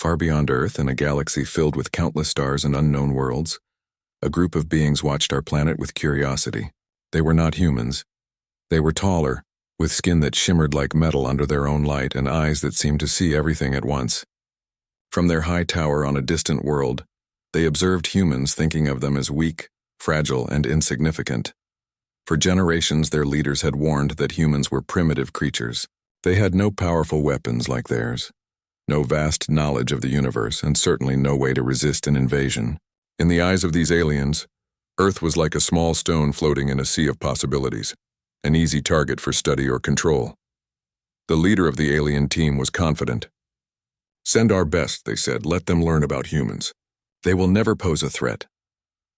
Far beyond Earth, in a galaxy filled with countless stars and unknown worlds, a group of beings watched our planet with curiosity. They were not humans. They were taller, with skin that shimmered like metal under their own light and eyes that seemed to see everything at once. From their high tower on a distant world, they observed humans, thinking of them as weak, fragile, and insignificant. For generations, their leaders had warned that humans were primitive creatures. They had no powerful weapons like theirs, no vast knowledge of the universe, and certainly no way to resist an invasion. In the eyes of these aliens, Earth was like a small stone floating in a sea of possibilities, an easy target for study or control. The leader of the alien team was confident. "Send our best," they said. "Let them learn about humans. They will never pose a threat."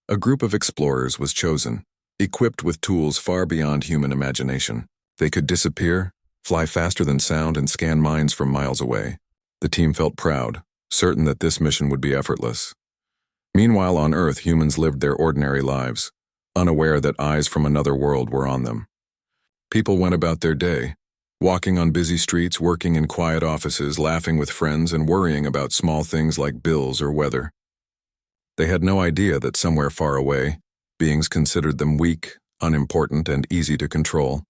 A group of explorers was chosen, equipped with tools far beyond human imagination. They could disappear, fly faster than sound, and scan minds from miles away. The team felt proud, certain that this mission would be effortless. Meanwhile, on Earth, humans lived their ordinary lives, unaware that eyes from another world were on them. People went about their day, walking on busy streets, working in quiet offices, laughing with friends, and worrying about small things like bills or weather. They had no idea that somewhere far away, beings considered them weak, unimportant, and easy to control.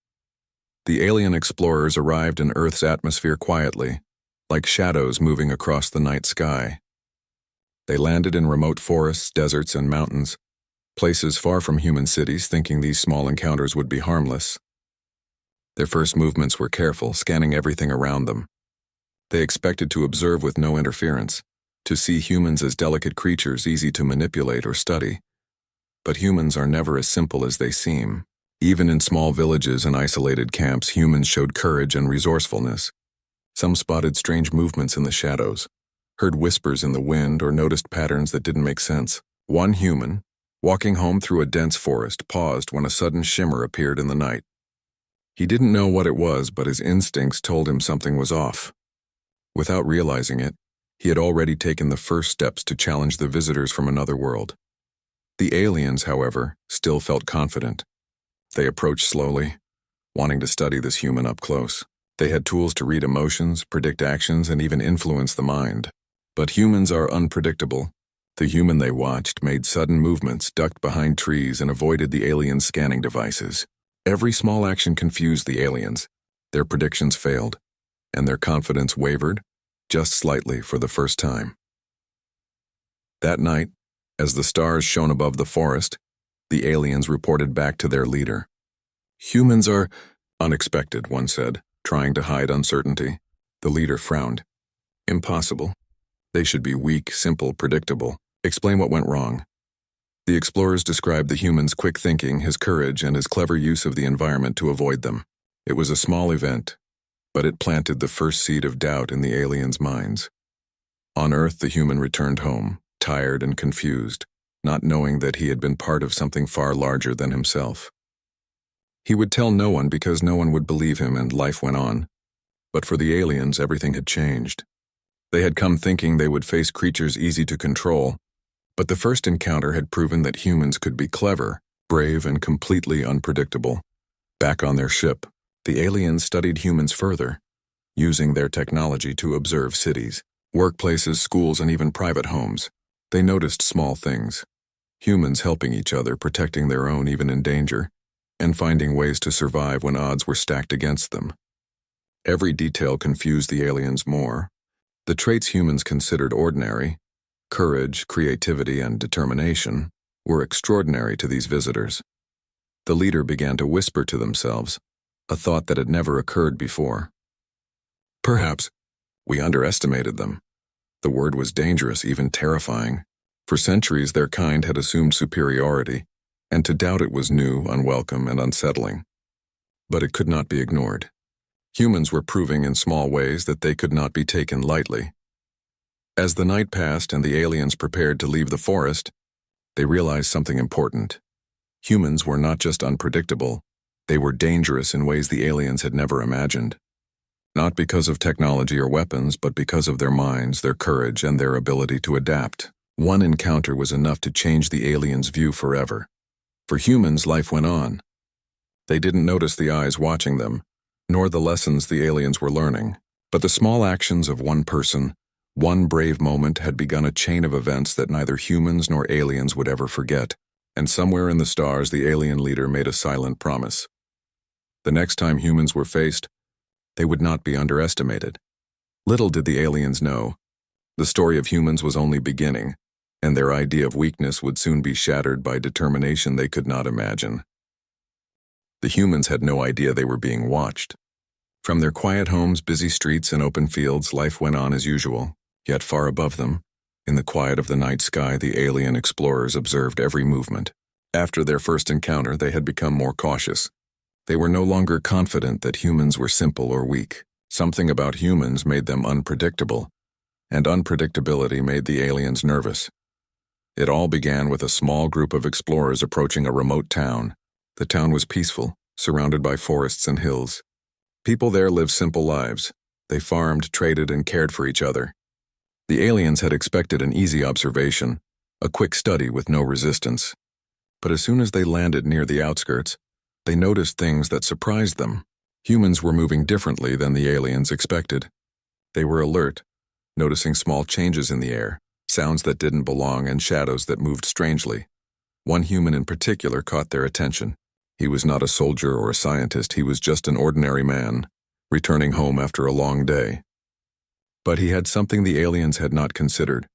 The alien explorers arrived in Earth's atmosphere quietly, like shadows moving across the night sky. They landed in remote forests, deserts, and mountains, places far from human cities, thinking these small encounters would be harmless. Their first movements were careful, scanning everything around them. They expected to observe with no interference, to see humans as delicate creatures easy to manipulate or study. But humans are never as simple as they seem. Even in small villages and isolated camps, humans showed courage and resourcefulness. Some spotted strange movements in the shadows, heard whispers in the wind, or noticed patterns that didn't make sense. One human, walking home through a dense forest, paused when a sudden shimmer appeared in the night. He didn't know what it was, but his instincts told him something was off. Without realizing it, he had already taken the first steps to challenge the visitors from another world. The aliens, however, still felt confident. They approached slowly, wanting to study this human up close. They had tools to read emotions, predict actions, and even influence the mind. But humans are unpredictable. The human they watched made sudden movements, ducked behind trees, and avoided the aliens' scanning devices. Every small action confused the aliens. Their predictions failed, and their confidence wavered, just slightly for the first time. That night, as the stars shone above the forest, the aliens reported back to their leader. "Humans are unexpected," one said, trying to hide uncertainty. The leader frowned. "Impossible. They should be weak, simple, predictable. Explain what went wrong." The explorers described the human's quick thinking, his courage, and his clever use of the environment to avoid them. It was a small event, but it planted the first seed of doubt in the aliens' minds. On Earth, the human returned home, tired and confused, not knowing that he had been part of something far larger than himself. He would tell no one because no one would believe him, and life went on. But for the aliens, everything had changed. They had come thinking they would face creatures easy to control, but the first encounter had proven that humans could be clever, brave, and completely unpredictable. Back on their ship, the aliens studied humans further, using their technology to observe cities, workplaces, schools, and even private homes. They noticed small things: humans helping each other, protecting their own even in danger, and finding ways to survive when odds were stacked against them. Every detail confused the aliens more. The traits humans considered ordinary, courage, creativity, and determination, were extraordinary to these visitors. The leader began to whisper to themselves, a thought that had never occurred before. "Perhaps we underestimated them." The word was dangerous, even terrifying. For centuries, their kind had assumed superiority, and to doubt it was new, unwelcome, and unsettling. But it could not be ignored. Humans were proving in small ways that they could not be taken lightly. As the night passed and the aliens prepared to leave the forest, they realized something important. Humans were not just unpredictable, they were dangerous in ways the aliens had never imagined. Not because of technology or weapons, but because of their minds, their courage, and their ability to adapt. One encounter was enough to change the aliens' view forever. For humans, life went on. They didn't notice the eyes watching them, nor the lessons the aliens were learning. But the small actions of one person, One brave moment had begun a chain of events that neither humans nor aliens would ever forget, and somewhere in the stars the alien leader made a silent promise. The next time humans were faced, they would not be underestimated. Little did the aliens know, the story of humans was only beginning, and their idea of weakness would soon be shattered by determination they could not imagine. The humans had no idea they were being watched. From their quiet homes, busy streets, and open fields, life went on as usual. Yet far above them, in the quiet of the night sky, the alien explorers observed every movement. After their first encounter, they had become more cautious. They were no longer confident that humans were simple or weak. Something about humans made them unpredictable, and unpredictability made the aliens nervous. It all began with a small group of explorers approaching a remote town. The town was peaceful, surrounded by forests and hills. People there lived simple lives. They farmed, traded, and cared for each other. The aliens had expected an easy observation, a quick study with no resistance. But as soon as they landed near the outskirts, they noticed things that surprised them. Humans were moving differently than the aliens expected. They were alert, noticing small changes in the air, sounds that didn't belong, and shadows that moved strangely. One human in particular caught their attention. He was not a soldier or a scientist, he was just an ordinary man, returning home after a long day. But he had something the aliens had not considered,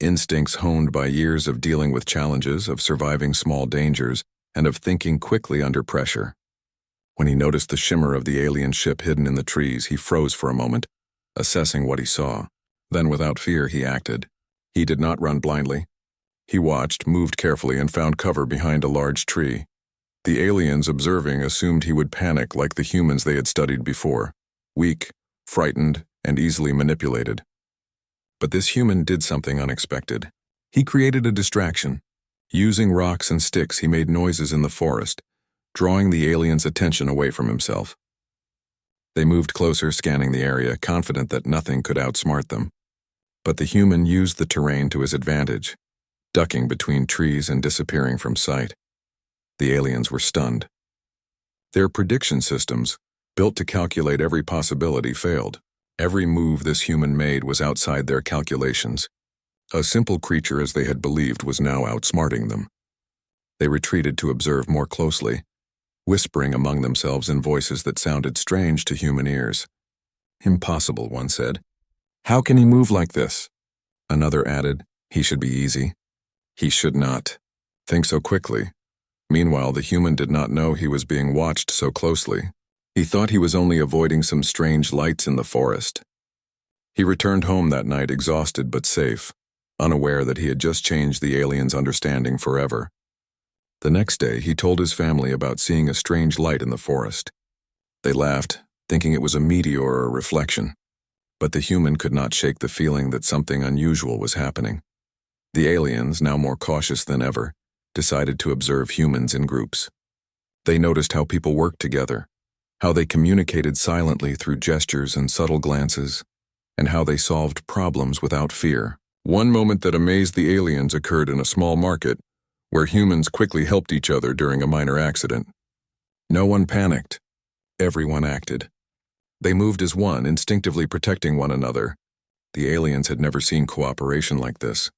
instincts honed by years of dealing with challenges, of surviving small dangers, and of thinking quickly under pressure. When he noticed the shimmer of the alien ship hidden in the trees, he froze for a moment, assessing what he saw. Then, without fear, he acted. He did not run blindly. He watched, moved carefully, and found cover behind a large tree. The aliens observing assumed he would panic like the humans they had studied before, weak, frightened, and easily manipulated. But this human did something unexpected. He created a distraction. Using rocks and sticks, he made noises in the forest, drawing the aliens' attention away from himself. They moved closer, scanning the area, confident that nothing could outsmart them. But the human used the terrain to his advantage, ducking between trees and disappearing from sight. The aliens were stunned. Their prediction systems, built to calculate every possibility, failed. Every move this human made was outside their calculations. A simple creature, as they had believed, was now outsmarting them. They retreated to observe more closely, whispering among themselves in voices that sounded strange to human ears. "Impossible," one said. "How can he move like this?" Another added, "He should be easy. He should not think so quickly." Meanwhile, the human did not know he was being watched so closely. He thought he was only avoiding some strange lights in the forest. He returned home that night exhausted but safe, unaware that he had just changed the alien's understanding forever. The next day, he told his family about seeing a strange light in the forest. They laughed, thinking it was a meteor or a reflection. But the human could not shake the feeling that something unusual was happening. The aliens, now more cautious than ever, decided to observe humans in groups. They noticed how people worked together, how they communicated silently through gestures and subtle glances, and how they solved problems without fear. One moment that amazed the aliens occurred in a small market, where humans quickly helped each other during a minor accident. No one panicked. Everyone acted. They moved as one, instinctively protecting one another. The aliens had never seen cooperation like this.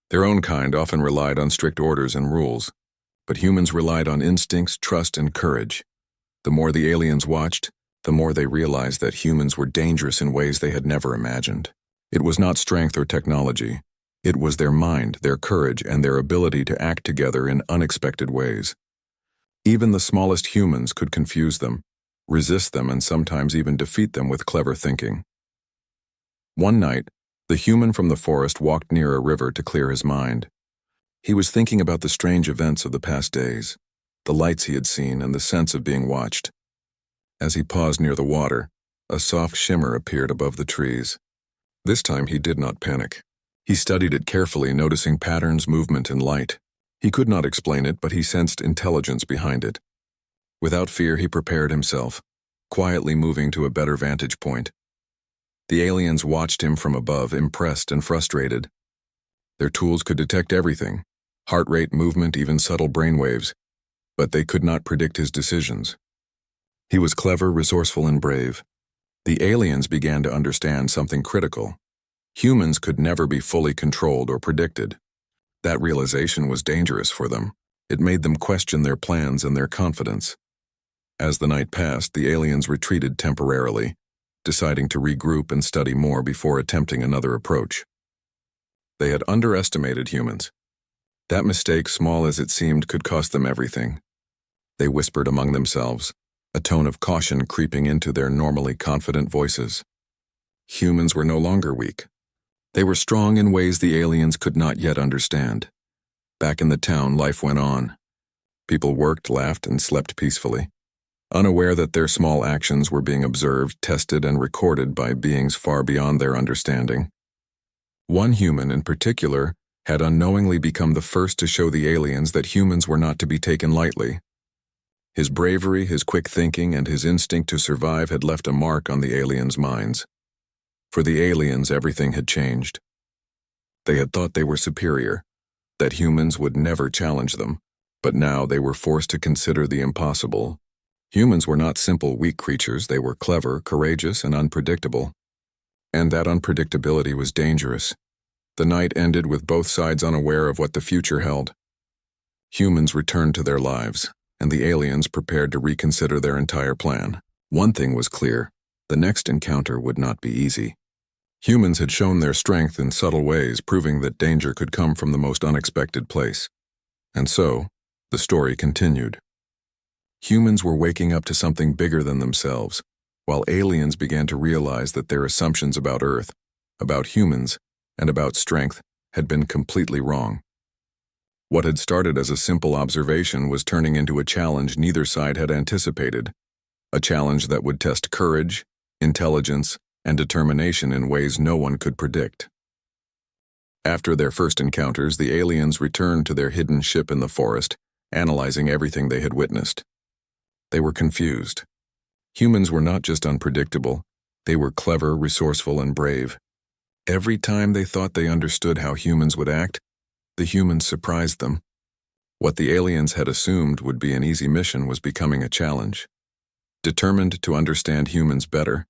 Their own kind often relied on strict orders and rules, but humans relied on instincts, trust, and courage. The more the aliens watched, the more they realized that humans were dangerous in ways they had never imagined. It was not strength or technology. It was their mind, their courage, and their ability to act together in unexpected ways. Even the smallest humans could confuse them, resist them, and sometimes even defeat them with clever thinking. One night, the human from the forest walked near a river to clear his mind. He was thinking about the strange events of the past days, the lights he had seen, and the sense of being watched. As he paused near the water, a soft shimmer appeared above the trees. This time he did not panic. He studied it carefully, noticing patterns, movement, and light. He could not explain it, but he sensed intelligence behind it. Without fear, he prepared himself, quietly moving to a better vantage point. The aliens watched him from above, impressed and frustrated. Their tools could detect everything, heart rate, movement, even subtle brainwaves, but they could not predict his decisions. He was clever, resourceful, and brave. The aliens began to understand something critical. Humans could never be fully controlled or predicted. That realization was dangerous for them. It made them question their plans and their confidence. As the night passed, the aliens retreated temporarily, deciding to regroup and study more before attempting another approach. They had underestimated humans. That mistake, small as it seemed, could cost them everything. They whispered among themselves, a tone of caution creeping into their normally confident voices. Humans were no longer weak. They were strong in ways the aliens could not yet understand. Back in the town, life went on. People worked, laughed, and slept peacefully, unaware that their small actions were being observed, tested, and recorded by beings far beyond their understanding. One human in particular had unknowingly become the first to show the aliens that humans were not to be taken lightly. His bravery, his quick thinking, and his instinct to survive had left a mark on the aliens' minds. For the aliens, everything had changed. They had thought they were superior, that humans would never challenge them, but now they were forced to consider the impossible. Humans were not simple, weak creatures. They were clever, courageous, and unpredictable. And that unpredictability was dangerous. The night ended with both sides unaware of what the future held. Humans returned to their lives, and the aliens prepared to reconsider their entire plan. One thing was clear: the next encounter would not be easy. Humans had shown their strength in subtle ways, proving that danger could come from the most unexpected place. And so, the story continued. Humans were waking up to something bigger than themselves, while aliens began to realize that their assumptions about Earth, about humans, and about strength had been completely wrong. What had started as a simple observation was turning into a challenge neither side had anticipated, a challenge that would test courage, intelligence, and determination in ways no one could predict. After their first encounters, the aliens returned to their hidden ship in the forest, analyzing everything they had witnessed. They were confused. Humans were not just unpredictable, they were clever, resourceful, and brave. Every time they thought they understood how humans would act, the humans surprised them. What the aliens had assumed would be an easy mission was becoming a challenge. Determined to understand humans better,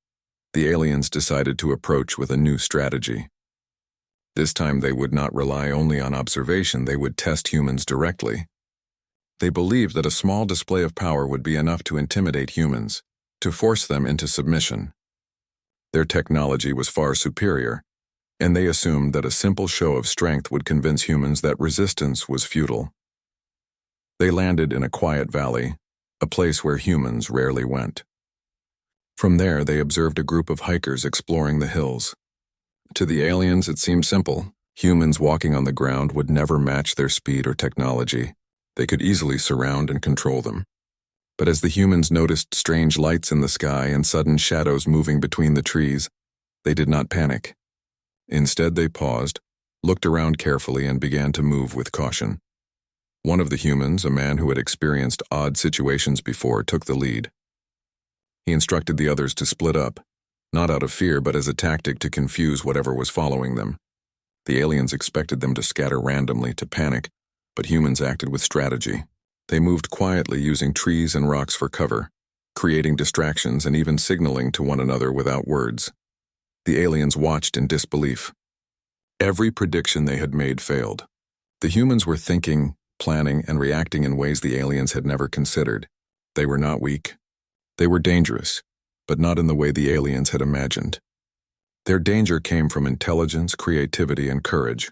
the aliens decided to approach with a new strategy. This time they would not rely only on observation, they would test humans directly. They believed that a small display of power would be enough to intimidate humans, to force them into submission. Their technology was far superior, and they assumed that a simple show of strength would convince humans that resistance was futile. They landed in a quiet valley, a place where humans rarely went. From there, they observed a group of hikers exploring the hills. To the aliens, it seemed simple. Humans walking on the ground would never match their speed or technology. They could easily surround and control them. But as the humans noticed strange lights in the sky and sudden shadows moving between the trees, they did not panic. Instead, they paused, looked around carefully, and began to move with caution. One of the humans, a man who had experienced odd situations before, took the lead. He instructed the others to split up, not out of fear but as a tactic to confuse whatever was following them. The aliens expected them to scatter randomly, to panic, but humans acted with strategy. They moved quietly, using trees and rocks for cover, creating distractions and even signaling to one another without words. The aliens watched in disbelief. Every prediction they had made failed. The humans were thinking, planning, and reacting in ways the aliens had never considered. They were not weak. They were dangerous, but not in the way the aliens had imagined. Their danger came from intelligence, creativity, and courage.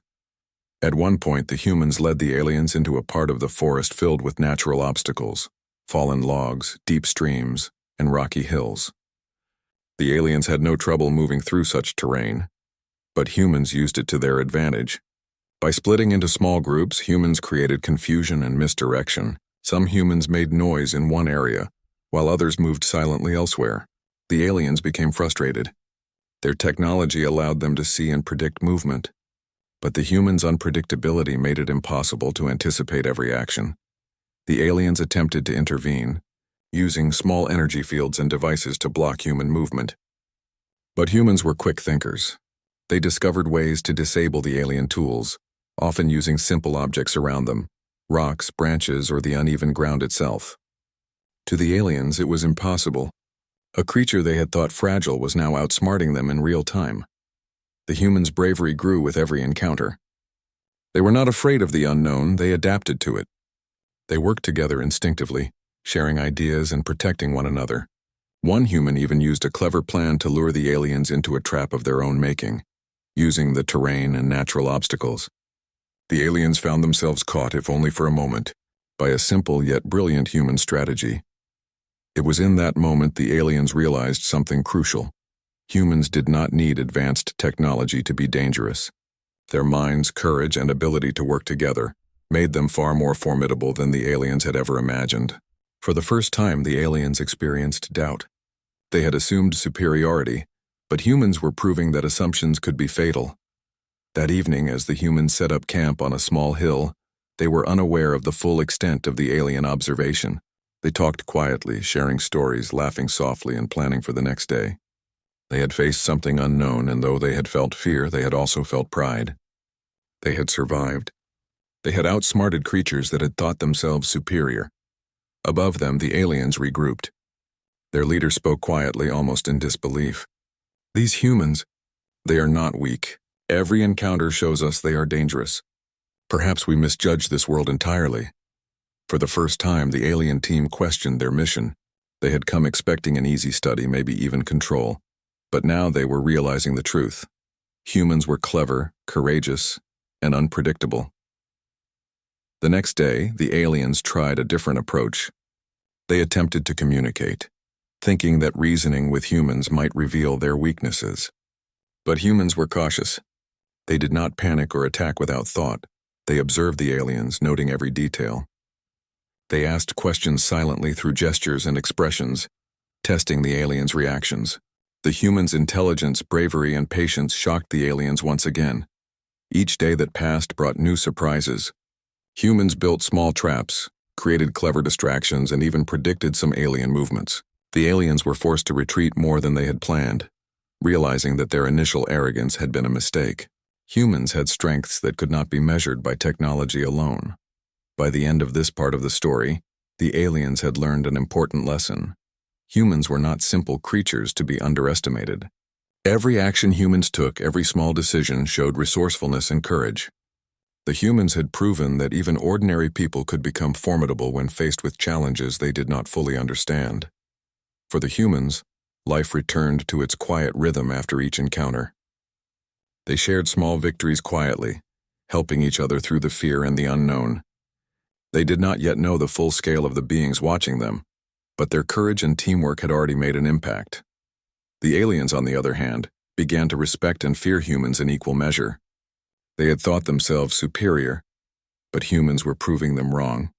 At one point, the humans led the aliens into a part of the forest filled with natural obstacles, fallen logs, deep streams, and rocky hills. The aliens had no trouble moving through such terrain, but humans used it to their advantage. By splitting into small groups, humans created confusion and misdirection. Some humans made noise in one area, while others moved silently elsewhere. The aliens became frustrated. Their technology allowed them to see and predict movement, but the humans' unpredictability made it impossible to anticipate every action. The aliens attempted to intervene, using small energy fields and devices to block human movement. But humans were quick thinkers. They discovered ways to disable the alien tools, often using simple objects around them, rocks, branches, or the uneven ground itself. To the aliens, it was impossible. A creature they had thought fragile was now outsmarting them in real time. The humans' bravery grew with every encounter. They were not afraid of the unknown, they adapted to it. They worked together instinctively, sharing ideas and protecting one another. One human even used a clever plan to lure the aliens into a trap of their own making, using the terrain and natural obstacles. The aliens found themselves caught, if only for a moment, by a simple yet brilliant human strategy. It was in that moment the aliens realized something crucial. Humans did not need advanced technology to be dangerous. Their minds, courage, and ability to work together made them far more formidable than the aliens had ever imagined. For the first time, the aliens experienced doubt. They had assumed superiority, but humans were proving that assumptions could be fatal. That evening, as the humans set up camp on a small hill, they were unaware of the full extent of the alien observation. They talked quietly, sharing stories, laughing softly, and planning for the next day. They had faced something unknown, and though they had felt fear, they had also felt pride. They had survived. They had outsmarted creatures that had thought themselves superior. Above them, the aliens regrouped. Their leader spoke quietly, almost in disbelief. These humans, they are not weak. Every encounter shows us they are dangerous. Perhaps we misjudged this world entirely. For the first time, the alien team questioned their mission. They had come expecting an easy study, maybe even control. But now they were realizing the truth. Humans were clever, courageous, and unpredictable. The next day, the aliens tried a different approach. They attempted to communicate, thinking that reasoning with humans might reveal their weaknesses. But humans were cautious. They did not panic or attack without thought. They observed the aliens, noting every detail. They asked questions silently through gestures and expressions, testing the aliens' reactions. The humans' intelligence, bravery, and patience shocked the aliens once again. Each day that passed brought new surprises. Humans built small traps, created clever distractions, and even predicted some alien movements. The aliens were forced to retreat more than they had planned, realizing that their initial arrogance had been a mistake. Humans had strengths that could not be measured by technology alone. By the end of this part of the story, the aliens had learned an important lesson. Humans were not simple creatures to be underestimated. Every action humans took, every small decision, showed resourcefulness and courage. The humans had proven that even ordinary people could become formidable when faced with challenges they did not fully understand. For the humans, life returned to its quiet rhythm after each encounter. They shared small victories quietly, helping each other through the fear and the unknown. They did not yet know the full scale of the beings watching them, but their courage and teamwork had already made an impact. The aliens, on the other hand, began to respect and fear humans in equal measure. They had thought themselves superior, but humans were proving them wrong.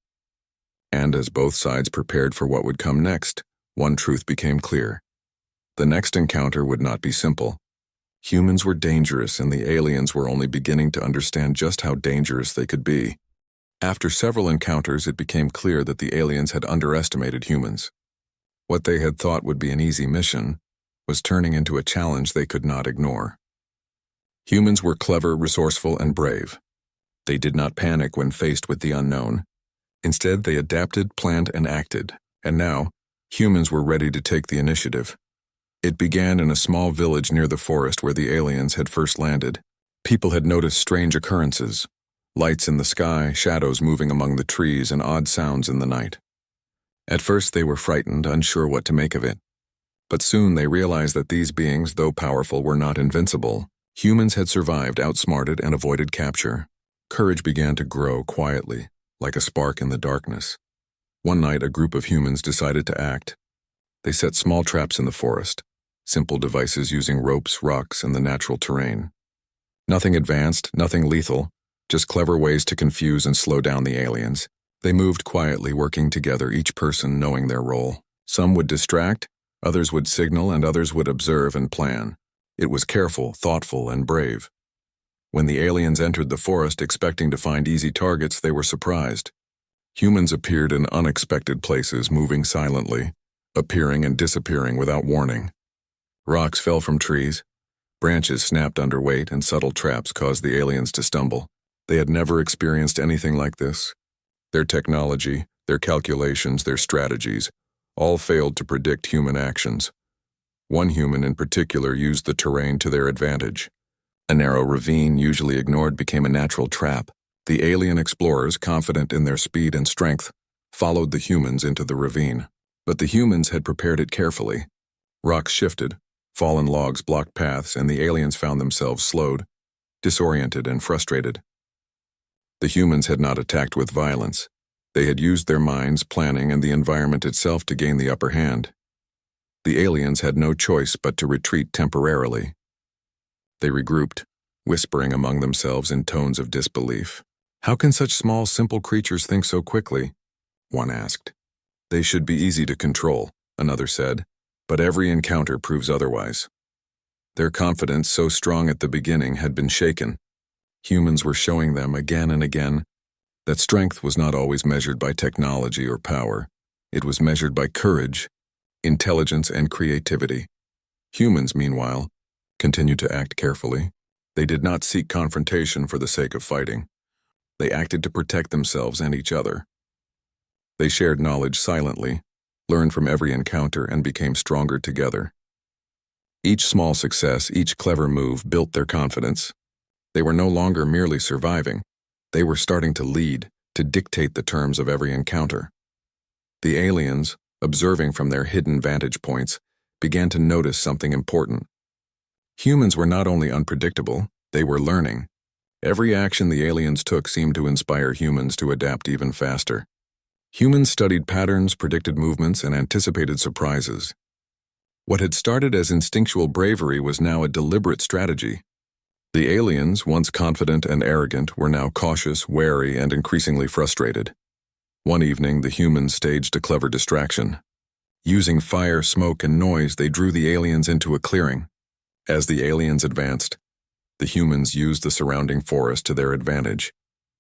And as both sides prepared for what would come next, one truth became clear. The next encounter would not be simple. Humans were dangerous, and the aliens were only beginning to understand just how dangerous they could be. After several encounters, it became clear that the aliens had underestimated humans. What they had thought would be an easy mission was turning into a challenge they could not ignore. Humans were clever, resourceful, and brave. They did not panic when faced with the unknown. Instead, they adapted, planned, and acted. And now, humans were ready to take the initiative. It began in a small village near the forest where the aliens had first landed. People had noticed strange occurrences. Lights in the sky, shadows moving among the trees, and odd sounds in the night. At first they were frightened, unsure what to make of it. But soon they realized that these beings, though powerful, were not invincible. Humans had survived, outsmarted, and avoided capture. Courage began to grow quietly, like a spark in the darkness. One night, a group of humans decided to act. They set small traps in the forest, simple devices using ropes, rocks, and the natural terrain. Nothing advanced, nothing lethal, just clever ways to confuse and slow down the aliens. They moved quietly, working together, each person knowing their role. Some would distract, others would signal, and others would observe and plan. It was careful, thoughtful, and brave. When the aliens entered the forest expecting to find easy targets, they were surprised. Humans appeared in unexpected places, moving silently, appearing and disappearing without warning. Rocks fell from trees, branches snapped under weight, and subtle traps caused the aliens to stumble. They had never experienced anything like this. Their technology, their calculations, their strategies, all failed to predict human actions. One human in particular used the terrain to their advantage. A narrow ravine, usually ignored, became a natural trap. The alien explorers, confident in their speed and strength, followed the humans into the ravine. But the humans had prepared it carefully. Rocks shifted, fallen logs blocked paths, and the aliens found themselves slowed, disoriented, and frustrated. The humans had not attacked with violence. They had used their minds, planning, and the environment itself to gain the upper hand. The aliens had no choice but to retreat temporarily. They regrouped, whispering among themselves in tones of disbelief. "How can such small, simple creatures think so quickly?" one asked. "They should be easy to control," another said, "but every encounter proves otherwise." Their confidence, so strong at the beginning, had been shaken. Humans were showing them again and again that strength was not always measured by technology or power. It was measured by courage, intelligence, and creativity. Humans, meanwhile, continued to act carefully. They did not seek confrontation for the sake of fighting. They acted to protect themselves and each other. They shared knowledge silently, learned from every encounter, and became stronger together. Each small success, each clever move built their confidence. They were no longer merely surviving. They were starting to lead, to dictate the terms of every encounter. The aliens, observing from their hidden vantage points, began to notice something important. Humans were not only unpredictable, they were learning. Every action the aliens took seemed to inspire humans to adapt even faster. Humans studied patterns, predicted movements, and anticipated surprises. What had started as instinctual bravery was now a deliberate strategy. The aliens, once confident and arrogant, were now cautious, wary, and increasingly frustrated. One evening, the humans staged a clever distraction. Using fire, smoke, and noise, they drew the aliens into a clearing. As the aliens advanced, the humans used the surrounding forest to their advantage,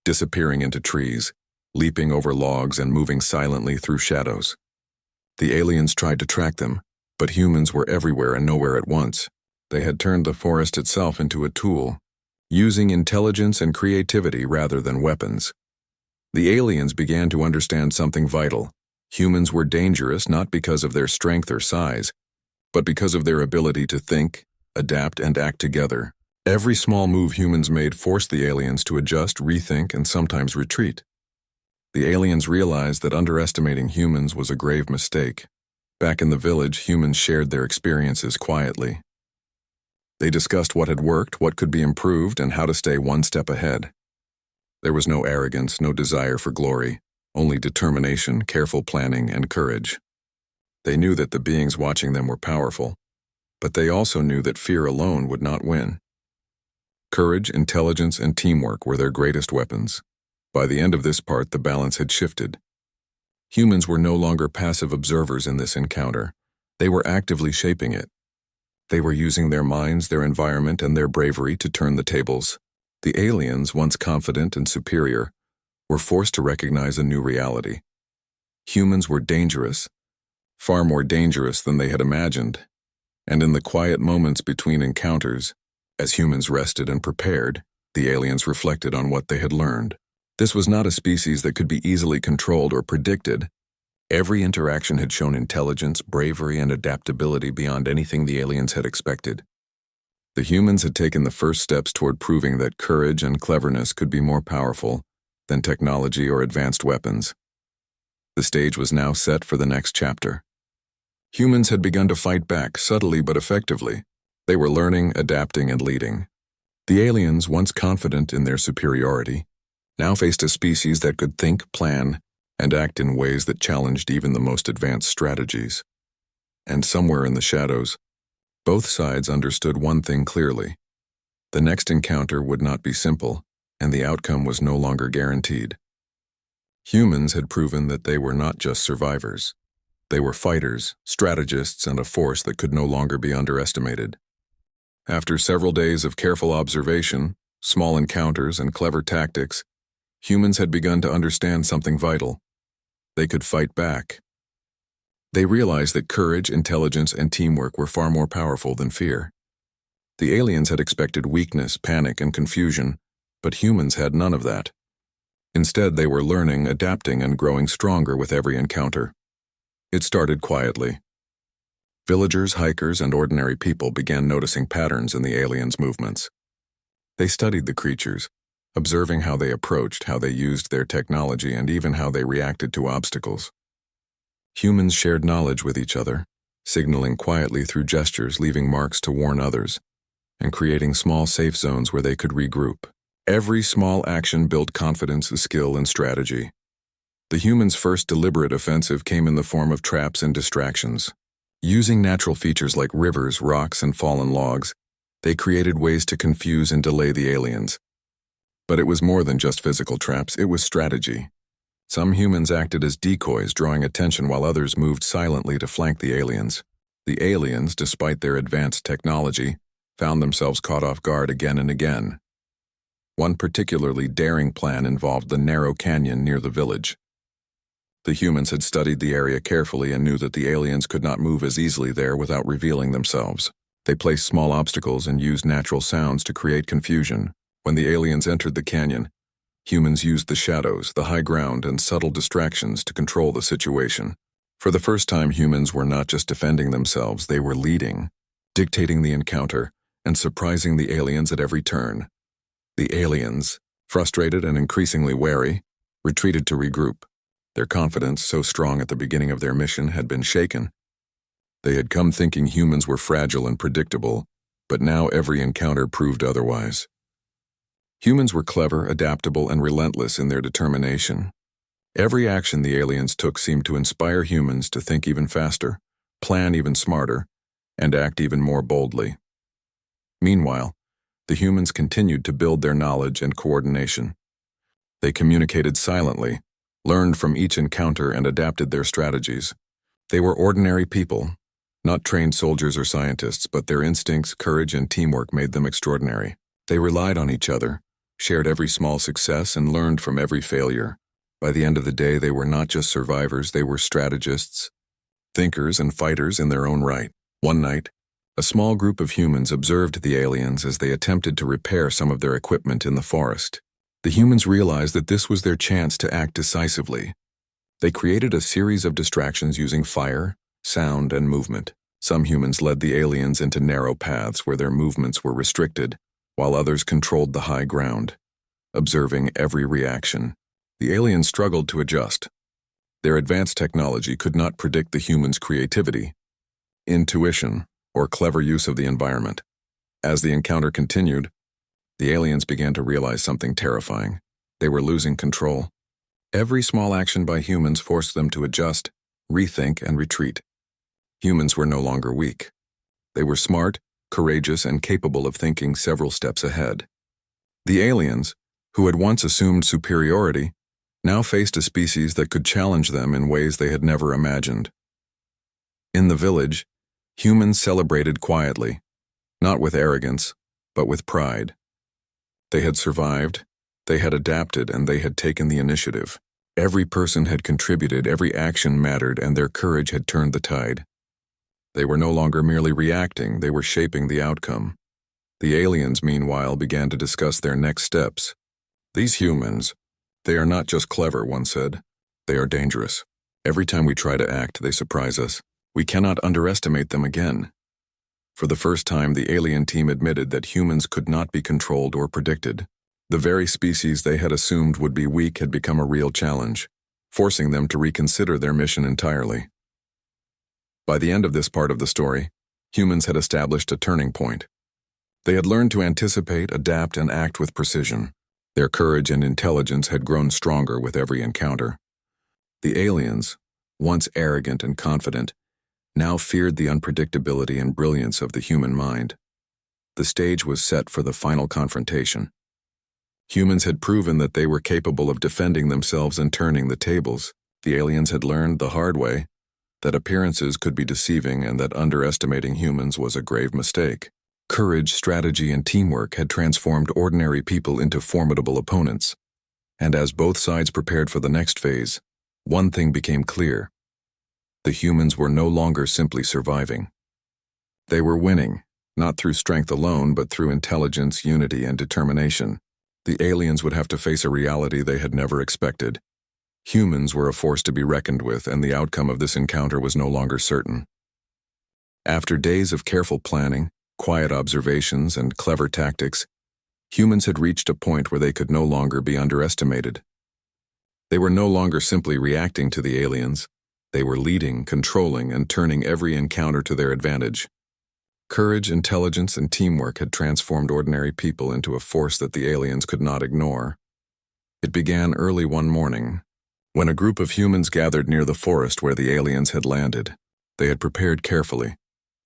disappearing into trees, leaping over logs, and moving silently through shadows. The aliens tried to track them, but humans were everywhere and nowhere at once. They had turned the forest itself into a tool, using intelligence and creativity rather than weapons. The aliens began to understand something vital. Humans were dangerous not because of their strength or size, but because of their ability to think, adapt, and act together. Every small move humans made forced the aliens to adjust, rethink, and sometimes retreat. The aliens realized that underestimating humans was a grave mistake. Back in the village, humans shared their experiences quietly. They discussed what had worked, what could be improved, and how to stay one step ahead. There was no arrogance, no desire for glory, only determination, careful planning, and courage. They knew that the beings watching them were powerful, but they also knew that fear alone would not win. Courage, intelligence, and teamwork were their greatest weapons. By the end of this part, the balance had shifted. Humans were no longer passive observers in this encounter. They were actively shaping it. They were using their minds, their environment, and their bravery to turn the tables. The aliens, once confident and superior, were forced to recognize a new reality. Humans were dangerous, far more dangerous than they had imagined. And in the quiet moments between encounters, as humans rested and prepared, the aliens reflected on what they had learned. This was not a species that could be easily controlled or predicted. Every interaction had shown intelligence, bravery, and adaptability beyond anything the aliens had expected. The humans had taken the first steps toward proving that courage and cleverness could be more powerful than technology or advanced weapons. The stage was now set for the next chapter. Humans had begun to fight back, subtly but effectively. They were learning, adapting, and leading. The aliens, once confident in their superiority, now faced a species that could think, plan, and act in ways that challenged even the most advanced strategies. And somewhere in the shadows, both sides understood one thing clearly. The next encounter would not be simple, and the outcome was no longer guaranteed. Humans had proven that they were not just survivors. They were fighters, strategists, and a force that could no longer be underestimated. After several days of careful observation, small encounters, and clever tactics, humans had begun to understand something vital. They could fight back. They realized that courage, intelligence, and teamwork were far more powerful than fear. The aliens had expected weakness, panic, and confusion, but humans had none of that. Instead, they were learning, adapting, and growing stronger with every encounter. It started quietly. Villagers, hikers, and ordinary people began noticing patterns in the aliens' movements. They studied the creatures, observing how they approached, how they used their technology, and even how they reacted to obstacles. Humans shared knowledge with each other, signaling quietly through gestures, leaving marks to warn others, and creating small safe zones where they could regroup. Every small action built confidence, skill, and strategy. The humans' first deliberate offensive came in the form of traps and distractions. Using natural features like rivers, rocks, and fallen logs, they created ways to confuse and delay the aliens. But it was more than just physical traps, it was strategy. Some humans acted as decoys, drawing attention while others moved silently to flank the aliens. The aliens, despite their advanced technology, found themselves caught off guard again and again. One particularly daring plan involved the narrow canyon near the village. The humans had studied the area carefully and knew that the aliens could not move as easily there without revealing themselves. They placed small obstacles and used natural sounds to create confusion. When the aliens entered the canyon, humans used the shadows, the high ground, and subtle distractions to control the situation. For the first time, humans were not just defending themselves, they were leading, dictating the encounter, and surprising the aliens at every turn. The aliens, frustrated and increasingly wary, retreated to regroup. Their confidence, so strong at the beginning of their mission, had been shaken. They had come thinking humans were fragile and predictable, but now every encounter proved otherwise. Humans were clever, adaptable, and relentless in their determination. Every action the aliens took seemed to inspire humans to think even faster, plan even smarter, and act even more boldly. Meanwhile, the humans continued to build their knowledge and coordination. They communicated silently, learned from each encounter, and adapted their strategies. They were ordinary people, not trained soldiers or scientists, but their instincts, courage, and teamwork made them extraordinary. They relied on each other, shared every small success, and learned from every failure. By the end of the day, they were not just survivors, they were strategists, thinkers, and fighters in their own right. One night, a small group of humans observed the aliens as they attempted to repair some of their equipment in the forest. The humans realized that this was their chance to act decisively. They created a series of distractions using fire, sound, and movement. Some humans led the aliens into narrow paths where their movements were restricted, while others controlled the high ground, observing every reaction. The aliens struggled to adjust. Their advanced technology could not predict the humans' creativity, intuition, or clever use of the environment. As the encounter continued, the aliens began to realize something terrifying. They were losing control. Every small action by humans forced them to adjust, rethink, and retreat. Humans were no longer weak. They were smart, courageous, and capable of thinking several steps ahead. The aliens, who had once assumed superiority, now faced a species that could challenge them in ways they had never imagined. In the village, humans celebrated quietly, not with arrogance, but with pride. They had survived, they had adapted, and they had taken the initiative. Every person had contributed, every action mattered, and their courage had turned the tide. They were no longer merely reacting, they were shaping the outcome. The aliens, meanwhile, began to discuss their next steps. These humans, they are not just clever, one said. They are dangerous. Every time we try to act, they surprise us. We cannot underestimate them again. For the first time, the alien team admitted that humans could not be controlled or predicted. The very species they had assumed would be weak had become a real challenge, forcing them to reconsider their mission entirely. By the end of this part of the story, humans had established a turning point. They had learned to anticipate, adapt, and act with precision. Their courage and intelligence had grown stronger with every encounter. The aliens, once arrogant and confident, now feared the unpredictability and brilliance of the human mind. The stage was set for the final confrontation. Humans had proven that they were capable of defending themselves and turning the tables. The aliens had learned the hard way that appearances could be deceiving and that underestimating humans was a grave mistake. Courage, strategy, and teamwork had transformed ordinary people into formidable opponents. And as both sides prepared for the next phase, one thing became clear. The humans were no longer simply surviving. They were winning, not through strength alone, but through intelligence, unity, and determination. The aliens would have to face a reality they had never expected. Humans were a force to be reckoned with, and the outcome of this encounter was no longer certain. After days of careful planning, quiet observations, and clever tactics, Humans had reached a point where they could no longer be underestimated. They were no longer simply reacting to the aliens. They were leading, controlling, and turning every encounter to their advantage. Courage, intelligence, and teamwork had transformed ordinary people into a force that the aliens could not ignore. It began early one morning, when a group of humans gathered near the forest where the aliens had landed. They had prepared carefully,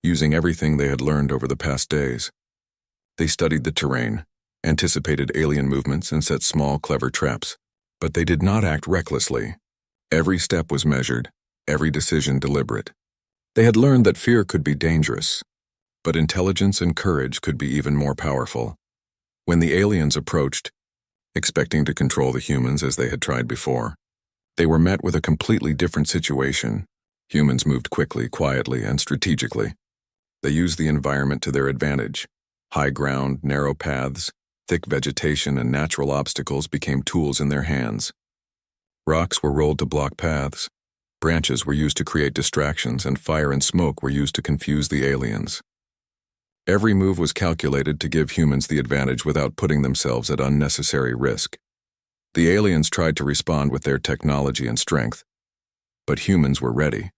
using everything they had learned over the past days. They studied the terrain, anticipated alien movements, and set small, clever traps. But they did not act recklessly. Every step was measured, every decision deliberate. They had learned that fear could be dangerous, but intelligence and courage could be even more powerful. When the aliens approached, expecting to control the humans as they had tried before, they were met with a completely different situation. Humans moved quickly, quietly, and strategically. They used the environment to their advantage. High ground, narrow paths, thick vegetation, and natural obstacles became tools in their hands. Rocks were rolled to block paths. Branches were used to create distractions, and fire and smoke were used to confuse the aliens. Every move was calculated to give humans the advantage without putting themselves at unnecessary risk. The aliens tried to respond with their technology and strength, but humans were ready.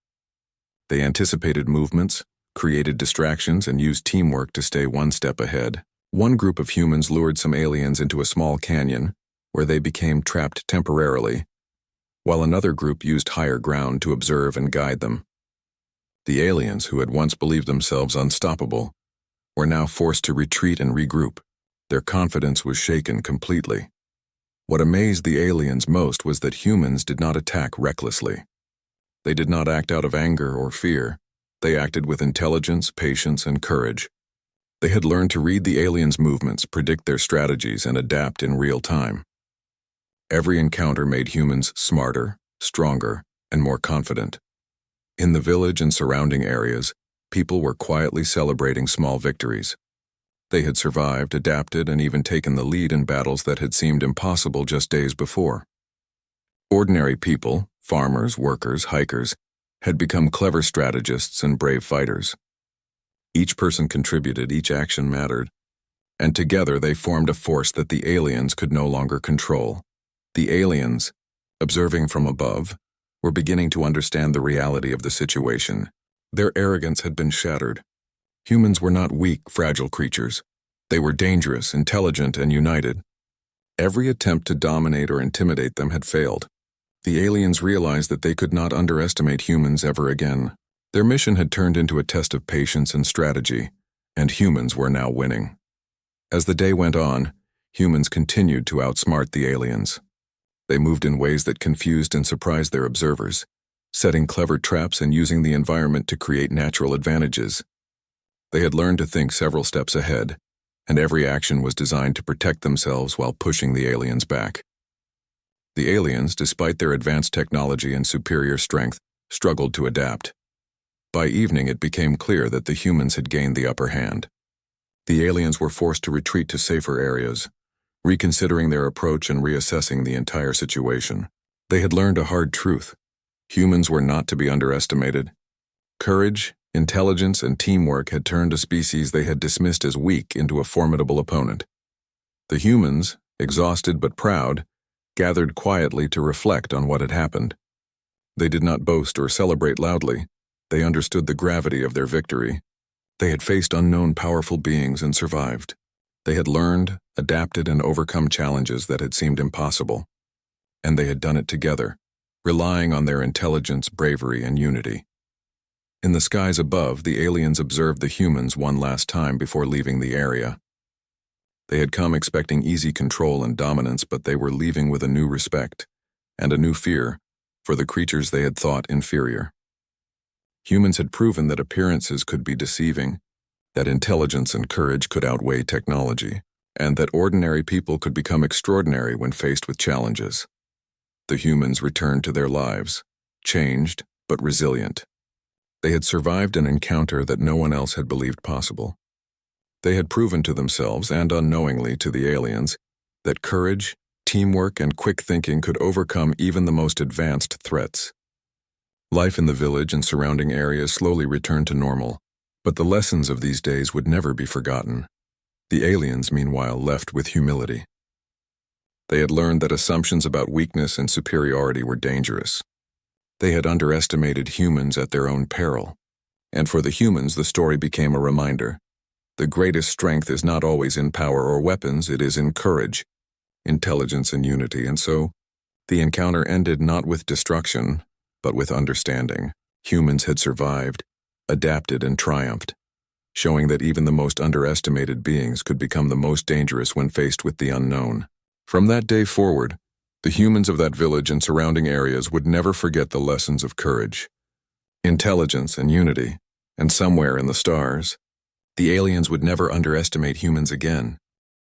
They anticipated movements, created distractions, and used teamwork to stay one step ahead. One group of humans lured some aliens into a small canyon, where they became trapped temporarily, while another group used higher ground to observe and guide them. The aliens, who had once believed themselves unstoppable, were now forced to retreat and regroup. Their confidence was shaken completely. What amazed the aliens most was that humans did not attack recklessly. They did not act out of anger or fear. They acted with intelligence, patience, and courage. They had learned to read the aliens' movements, predict their strategies, and adapt in real time. Every encounter made humans smarter, stronger, and more confident. In the village and surrounding areas, people were quietly celebrating small victories. They had survived, adapted, and even taken the lead in battles that had seemed impossible just days before. Ordinary people, farmers, workers, hikers, had become clever strategists and brave fighters. Each person contributed, each action mattered, and together they formed a force that the aliens could no longer control. The aliens, observing from above, were beginning to understand the reality of the situation. Their arrogance had been shattered. Humans were not weak, fragile creatures. They were dangerous, intelligent, and united. Every attempt to dominate or intimidate them had failed. The aliens realized that they could not underestimate humans ever again. Their mission had turned into a test of patience and strategy, and humans were now winning. As the day went on, humans continued to outsmart the aliens. They moved in ways that confused and surprised their observers, setting clever traps and using the environment to create natural advantages. They had learned to think several steps ahead, and every action was designed to protect themselves while pushing the aliens back. The aliens, despite their advanced technology and superior strength, struggled to adapt. By evening, it became clear that the humans had gained the upper hand. The aliens were forced to retreat to safer areas, reconsidering their approach and reassessing the entire situation. They had learned a hard truth. Humans were not to be underestimated. Courage, intelligence, and teamwork had turned a species they had dismissed as weak into a formidable opponent. The humans, exhausted but proud, gathered quietly to reflect on what had happened. They did not boast or celebrate loudly. They understood the gravity of their victory. They had faced unknown powerful beings and survived. They had learned, adapted, and overcome challenges that had seemed impossible. And they had done it together, relying on their intelligence, bravery, and unity. In the skies above, the aliens observed the humans one last time before leaving the area. They had come expecting easy control and dominance, but they were leaving with a new respect and a new fear for the creatures they had thought inferior. Humans had proven that appearances could be deceiving, that intelligence and courage could outweigh technology, and that ordinary people could become extraordinary when faced with challenges. The humans returned to their lives, changed but resilient. They had survived an encounter that no one else had believed possible. They had proven to themselves and unknowingly to the aliens that courage, teamwork, and quick thinking could overcome even the most advanced threats. Life in the village and surrounding areas slowly returned to normal, but the lessons of these days would never be forgotten. The aliens, meanwhile, left with humility. They had learned that assumptions about weakness and superiority were dangerous. They had underestimated humans at their own peril. And for the humans, the story became a reminder. The greatest strength is not always in power or weapons, it is in courage, intelligence, and unity. And so, the encounter ended not with destruction, but with understanding. Humans had survived, adapted, and triumphed, showing that even the most underestimated beings could become the most dangerous when faced with the unknown. From that day forward, the humans of that village and surrounding areas would never forget the lessons of courage, intelligence, and unity, and somewhere in the stars, the aliens would never underestimate humans again.